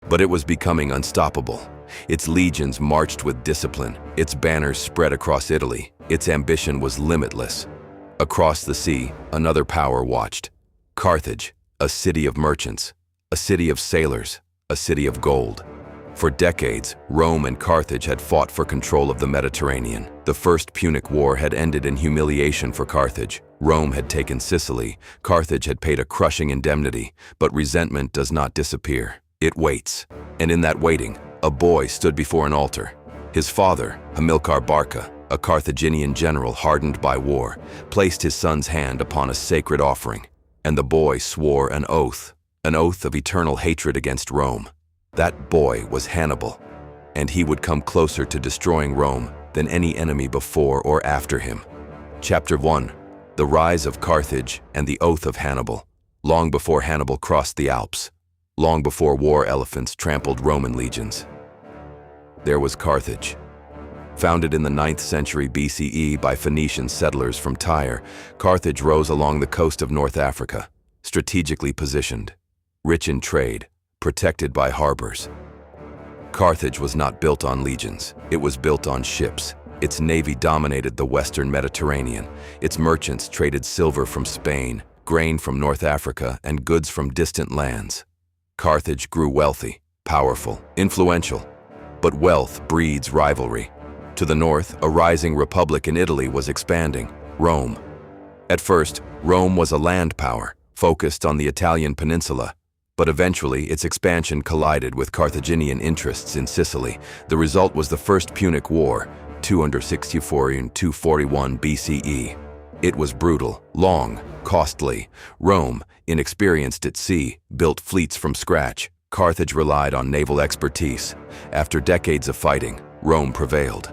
But it was becoming unstoppable. Its legions marched with discipline, its banners spread across Italy, its ambition was limitless. Across the sea, another power watched. Carthage, a city of merchants, a city of sailors, a city of gold. For decades, Rome and Carthage had fought for control of the Mediterranean. The First Punic War had ended in humiliation for Carthage. Rome had taken Sicily. Carthage had paid a crushing indemnity, but resentment does not disappear. It waits. And in that waiting, a boy stood before an altar. His father, Hamilcar Barca, a Carthaginian general hardened by war, placed his son's hand upon a sacred offering, and the boy swore an oath of eternal hatred against Rome. That boy was Hannibal, and he would come closer to destroying Rome than any enemy before or after him. Chapter 1. The Rise of Carthage and the Oath of Hannibal. Long before Hannibal crossed the Alps, long before war elephants trampled Roman legions, there was Carthage. Founded in the 9th century BCE by Phoenician settlers from Tyre, Carthage rose along the coast of North Africa, strategically positioned, rich in trade, protected by harbors. Carthage was not built on legions, it was built on ships. Its navy dominated the western Mediterranean. Its merchants traded silver from Spain, grain from North Africa, and goods from distant lands. Carthage grew wealthy, powerful, influential. But wealth breeds rivalry. To the north, a rising republic in Italy was expanding, Rome. At first, Rome was a land power, focused on the Italian peninsula. But eventually, its expansion collided with Carthaginian interests in Sicily. The result was the First Punic War, 264 and 241 BCE. It was brutal, long, costly. Rome, inexperienced at sea, built fleets from scratch. Carthage relied on naval expertise. After decades of fighting, Rome prevailed.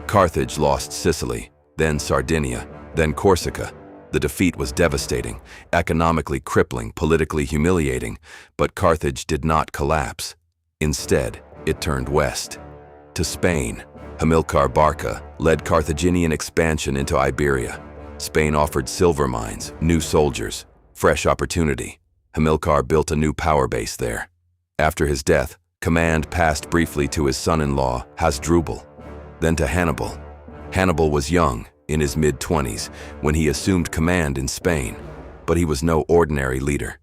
Carthage lost Sicily, then Sardinia, then Corsica. The defeat was devastating, economically crippling, politically humiliating, but Carthage did not collapse. Instead, it turned west. To Spain, Hamilcar Barca led Carthaginian expansion into Iberia. Spain offered silver mines, new soldiers, fresh opportunity. Hamilcar built a new power base there. After his death, command passed briefly to his son-in-law, Hasdrubal, then to Hannibal. Hannibal was young, in his mid-20s, when he assumed command in Spain, but he was no ordinary leader.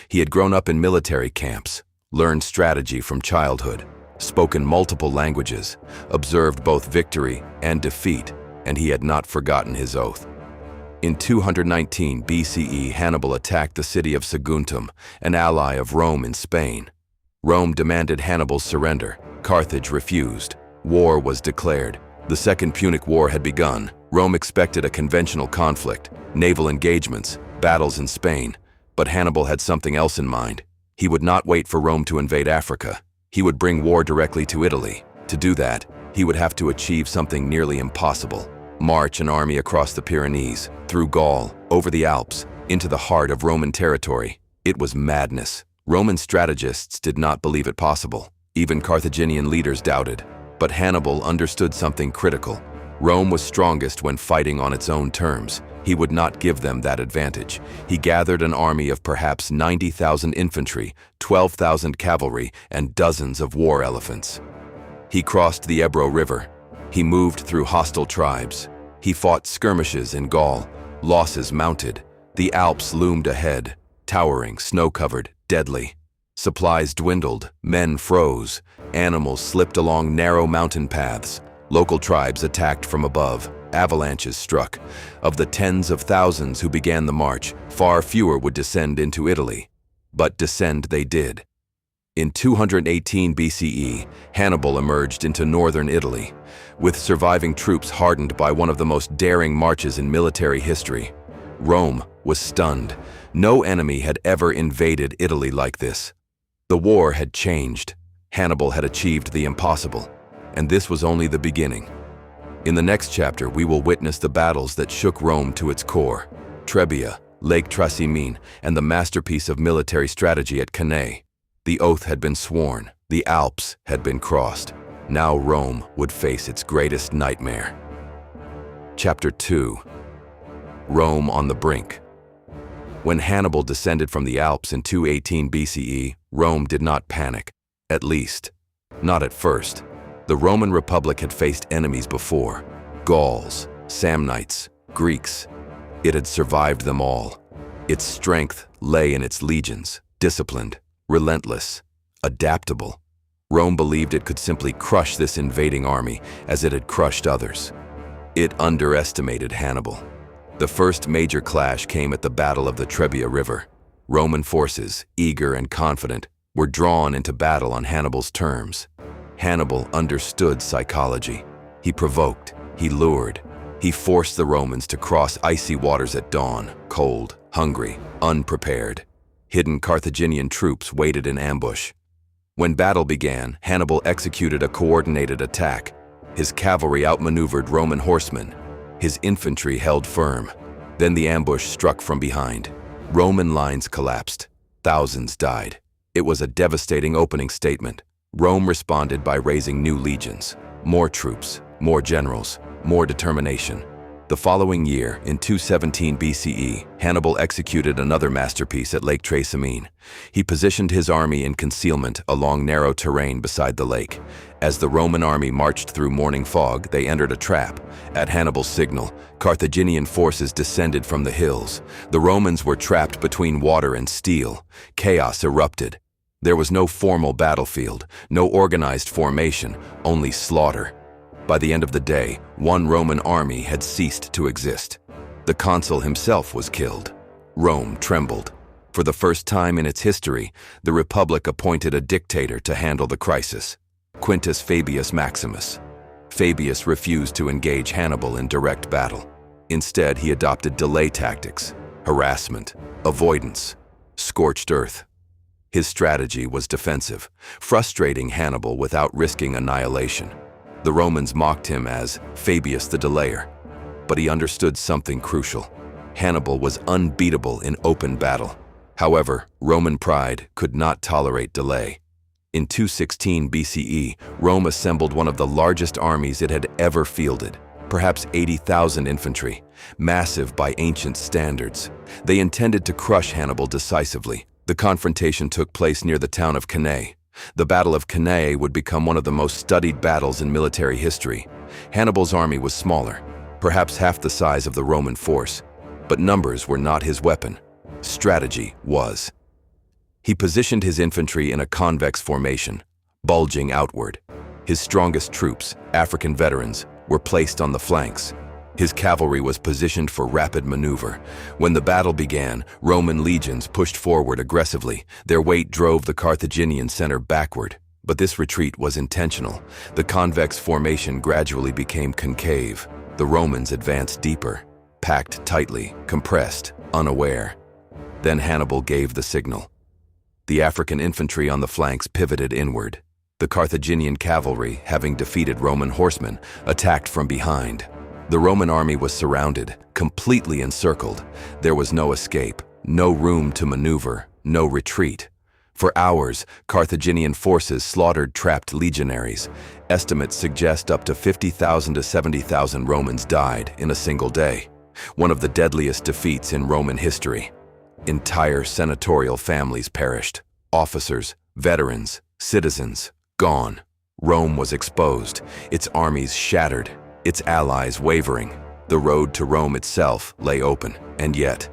He had grown up in military camps, learned strategy from childhood, spoken multiple languages, observed both victory and defeat, and he had not forgotten his oath. In 219 BCE, Hannibal attacked the city of Saguntum, an ally of Rome in Spain. Rome demanded Hannibal's surrender. Carthage refused. War was declared. The Second Punic War had begun. Rome expected a conventional conflict, naval engagements, battles in Spain. But Hannibal had something else in mind. He would not wait for Rome to invade Africa. He would bring war directly to Italy. To do that, he would have to achieve something nearly impossible. March an army across the Pyrenees, through Gaul, over the Alps, into the heart of Roman territory. It was madness. Roman strategists did not believe it possible. Even Carthaginian leaders doubted. But Hannibal understood something critical. Rome was strongest when fighting on its own terms. He would not give them that advantage. He gathered an army of perhaps 90,000 infantry, 12,000 cavalry, and dozens of war elephants. He crossed the Ebro River. He moved through hostile tribes. He fought skirmishes in Gaul. Losses mounted. The Alps loomed ahead, towering, snow-covered, deadly. Supplies dwindled, men froze, animals slipped along narrow mountain paths. Local tribes attacked from above. Avalanches struck. Of the tens of thousands who began the march, far fewer would descend into Italy. But descend they did. In 218 BCE, Hannibal emerged into northern Italy, with surviving troops hardened by one of the most daring marches in military history. Rome was stunned. No enemy had ever invaded Italy like this. The war had changed. Hannibal had achieved the impossible, and this was only the beginning. In the next chapter, we will witness the battles that shook Rome to its core: Trebia, Lake Trasimene, and the masterpiece of military strategy at Cannae. The oath had been sworn, the Alps had been crossed. Now Rome would face its greatest nightmare. Chapter 2. Rome on the brink. When Hannibal descended from the Alps in 218 BCE, Rome did not panic. At least, not at first. The Roman Republic had faced enemies before: Gauls, Samnites, Greeks. It had survived them all. Its strength lay in its legions, disciplined, relentless, adaptable. Rome believed it could simply crush this invading army as it had crushed others. It underestimated Hannibal. The first major clash came at the Battle of the Trebia River. Roman forces, eager and confident, were drawn into battle on Hannibal's terms. Hannibal understood psychology. He provoked, he lured. He forced the Romans to cross icy waters at dawn, cold, hungry, unprepared. Hidden Carthaginian troops waited in ambush. When battle began, Hannibal executed a coordinated attack. His cavalry outmaneuvered Roman horsemen. His infantry held firm. Then the ambush struck from behind. Roman lines collapsed. Thousands died. It was a devastating opening statement. Rome responded by raising new legions. More troops, more generals, more determination. The following year, in 217 BCE, Hannibal executed another masterpiece at Lake Trasimene. He positioned his army in concealment along narrow terrain beside the lake. As the Roman army marched through morning fog, they entered a trap. At Hannibal's signal, Carthaginian forces descended from the hills. The Romans were trapped between water and steel. Chaos erupted. There was no formal battlefield, no organized formation, only slaughter. By the end of the day, one Roman army had ceased to exist. The consul himself was killed. Rome trembled. For the first time in its history, the Republic appointed a dictator to handle the crisis: Quintus Fabius Maximus. Fabius refused to engage Hannibal in direct battle. Instead, he adopted delay tactics, harassment, avoidance, scorched earth. His strategy was defensive, frustrating Hannibal without risking annihilation. The Romans mocked him as Fabius the Delayer, but he understood something crucial. Hannibal was unbeatable in open battle. However, Roman pride could not tolerate delay. In 216 BCE, Rome assembled one of the largest armies it had ever fielded, perhaps 80,000 infantry, massive by ancient standards. They intended to crush Hannibal decisively. The confrontation took place near the town of Cannae. The Battle of Cannae would become one of the most studied battles in military history. Hannibal's army was smaller, perhaps half the size of the Roman force, but numbers were not his weapon. Strategy was. He positioned his infantry in a convex formation, bulging outward. His strongest troops, African veterans, were placed on the flanks. His cavalry was positioned for rapid maneuver. When the battle began, Roman legions pushed forward aggressively. Their weight drove the Carthaginian center backward. But this retreat was intentional. The convex formation gradually became concave. The Romans advanced deeper, packed tightly, compressed, unaware. Then Hannibal gave the signal. The African infantry on the flanks pivoted inward. The Carthaginian cavalry, having defeated Roman horsemen, attacked from behind. The Roman army was surrounded, completely encircled. There was no escape, no room to maneuver, no retreat. For hours, Carthaginian forces slaughtered trapped legionaries. Estimates suggest up to 50,000 to 70,000 Romans died in a single day. One of the deadliest defeats in Roman history. Entire senatorial families perished. Officers, veterans, citizens, gone. Rome was exposed, its armies shattered, its allies wavering. The road to Rome itself lay open, and yet,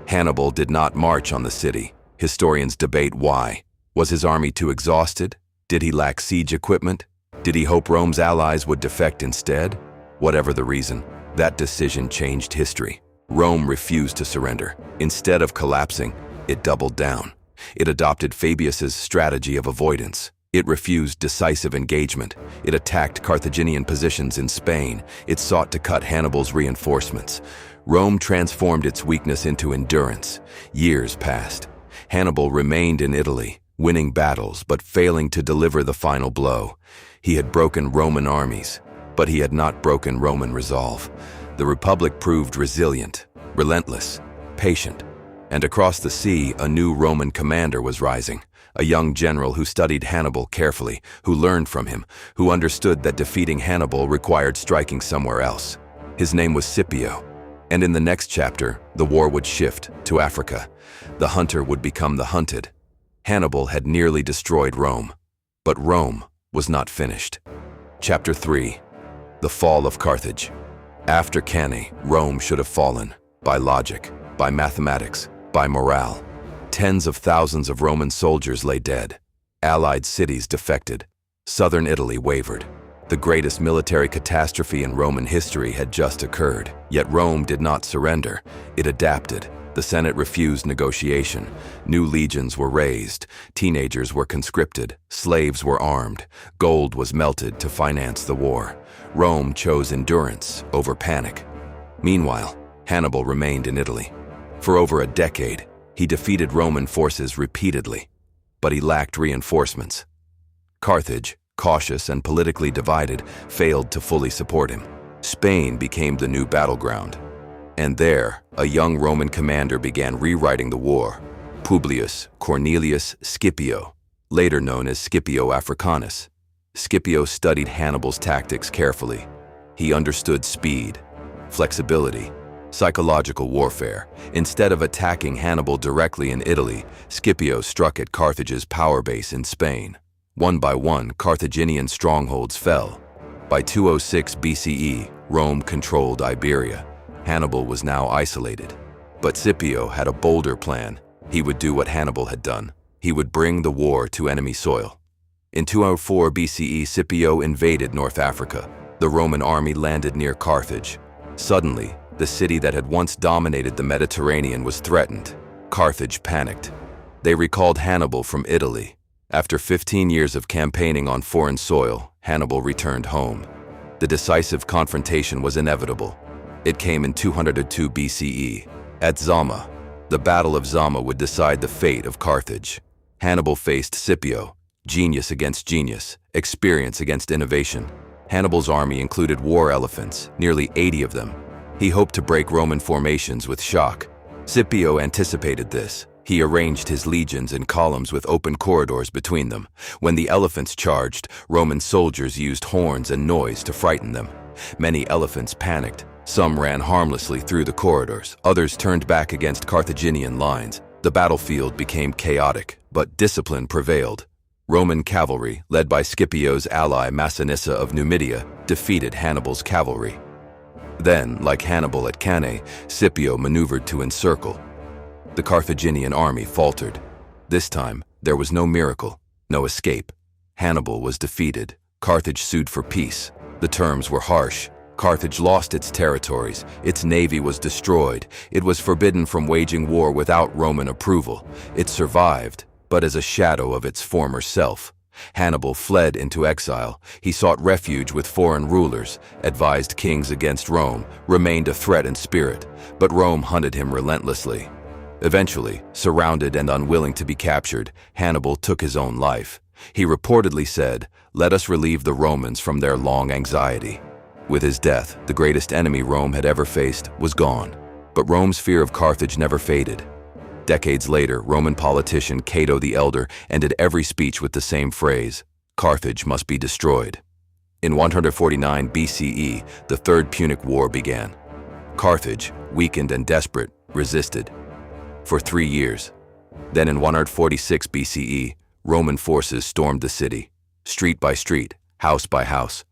Hannibal did not march on the city. Historians debate why. Was his army too exhausted? Did he lack siege equipment? Did he hope Rome's allies would defect instead? Whatever the reason, that decision changed history. Rome refused to surrender. Instead of collapsing, it doubled down. It adopted Fabius's strategy of avoidance. It refused decisive engagement. It attacked Carthaginian positions in Spain. It sought to cut Hannibal's reinforcements. Rome transformed its weakness into endurance. Years passed. Hannibal remained in Italy, winning battles but failing to deliver the final blow. He had broken Roman armies, but he had not broken Roman resolve. The Republic proved resilient, relentless, patient. And across the sea, a new Roman commander was rising. A young general who studied Hannibal carefully, who learned from him, who understood that defeating Hannibal required striking somewhere else. His name was Scipio. And in the next chapter, the war would shift to Africa. The hunter would become the hunted. Hannibal had nearly destroyed Rome, But Rome was not finished. Chapter 3. The Fall of Carthage. After Cannae, Rome should have fallen. By logic, by mathematics, by morale. Tens of thousands of Roman soldiers lay dead. Allied cities defected. Southern Italy wavered. The greatest military catastrophe in Roman history had just occurred. Yet Rome did not surrender. It adapted. The Senate refused negotiation. New legions were raised. Teenagers were conscripted. Slaves were armed. Gold was melted to finance the war. Rome chose endurance over panic. Meanwhile, Hannibal remained in Italy. For over a decade, he defeated Roman forces repeatedly, but he lacked reinforcements. Carthage, cautious and politically divided, failed to fully support him. Spain became the new battleground. And there, a young Roman commander began rewriting the war, Publius Cornelius Scipio, later known as Scipio Africanus. Scipio studied Hannibal's tactics carefully. He understood speed, flexibility, psychological warfare. Instead of attacking Hannibal directly in Italy, Scipio struck at Carthage's power base in Spain. One by one, Carthaginian strongholds fell. By 206 BCE, Rome controlled Iberia. Hannibal was now isolated. But Scipio had a bolder plan. He would do what Hannibal had done. He would bring the war to enemy soil. In 204 BCE, Scipio invaded North Africa. The Roman army landed near Carthage. Suddenly, the city that had once dominated the Mediterranean was threatened. Carthage panicked. They recalled Hannibal from Italy. After 15 years of campaigning on foreign soil, Hannibal returned home. The decisive confrontation was inevitable. It came in 202 BCE. At Zama, the Battle of Zama would decide the fate of Carthage. Hannibal faced Scipio, genius against genius, experience against innovation. Hannibal's army included war elephants, nearly 80 of them. He hoped to break Roman formations with shock. Scipio anticipated this. He arranged his legions in columns with open corridors between them. When the elephants charged, Roman soldiers used horns and noise to frighten them. Many elephants panicked. Some ran harmlessly through the corridors. Others turned back against Carthaginian lines. The battlefield became chaotic, but discipline prevailed. Roman cavalry, led by Scipio's ally Massinissa of Numidia, defeated Hannibal's cavalry. Then, like Hannibal at Cannae, Scipio maneuvered to encircle. The Carthaginian army faltered. This time, there was no miracle, no escape. Hannibal was defeated. Carthage sued for peace. The terms were harsh. Carthage lost its territories. Its navy was destroyed. It was forbidden from waging war without Roman approval. It survived, but as a shadow of its former self. Hannibal fled into exile. He sought refuge with foreign rulers, advised kings against Rome, remained a threat in spirit, but Rome hunted him relentlessly. Eventually, surrounded and unwilling to be captured, Hannibal took his own life. He reportedly said, "Let us relieve the Romans from their long anxiety." With his death, the greatest enemy Rome had ever faced was gone. But Rome's fear of Carthage never faded. Decades later, Roman politician Cato the Elder ended every speech with the same phrase, "Carthage must be destroyed." In 149 BCE, the Third Punic War began. Carthage, weakened and desperate, resisted. For 3 years. Then in 146 BCE, Roman forces stormed the city, street by street, house by house.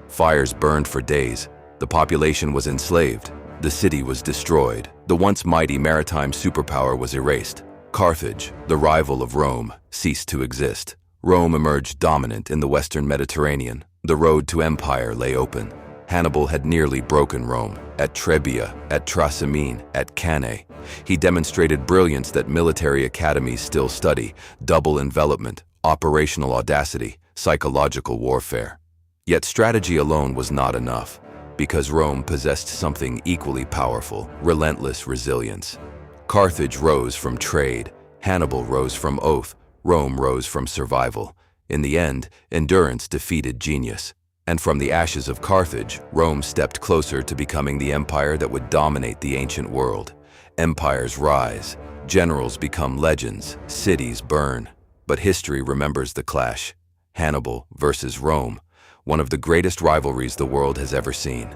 Fires burned for days. The population was enslaved. The city was destroyed. The once mighty maritime superpower was erased. Carthage, the rival of Rome, ceased to exist. Rome emerged dominant in the western Mediterranean. The road to empire lay open. Hannibal had nearly broken Rome, at Trebia, at Trasimene, at Cannae. He demonstrated brilliance that military academies still study, double envelopment, operational audacity, psychological warfare. Yet strategy alone was not enough, because Rome possessed something equally powerful, relentless resilience. Carthage rose from trade, Hannibal rose from oath, Rome rose from survival. In the end, endurance defeated genius. And from the ashes of Carthage, Rome stepped closer to becoming the empire that would dominate the ancient world. Empires rise, generals become legends, cities burn. But history remembers the clash. Hannibal versus Rome, one of the greatest rivalries the world has ever seen.